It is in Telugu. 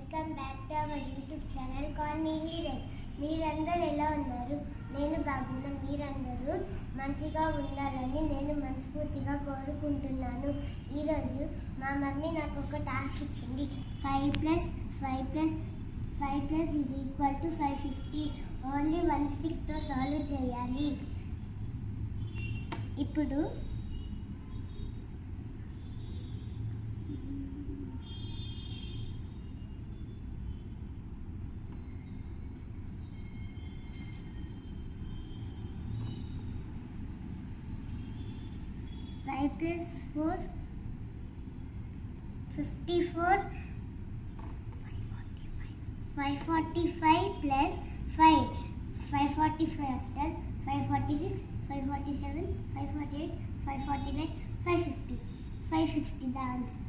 Welcome back to our YouTube channel call me Hieron. మీరందరూ ఎలా ఉన్నారు? నేను బాగున్నా. మీరందరూ మంచిగా ఉండాలని నేను మనస్ఫూర్తిగా కోరుకుంటున్నాను. ఈరోజు మా మమ్మీ నాకు ఒక టాస్క్ ఇచ్చింది. 5 + 5 + ఈజ్ ఈక్వల్ టు 550. ఓన్లీ 1 స్టిక్తో సాల్వ్ చేయాలి. ఇప్పుడు 5 + 4 54 545 plus 5 545 after 546 547 548 549 550 the answer.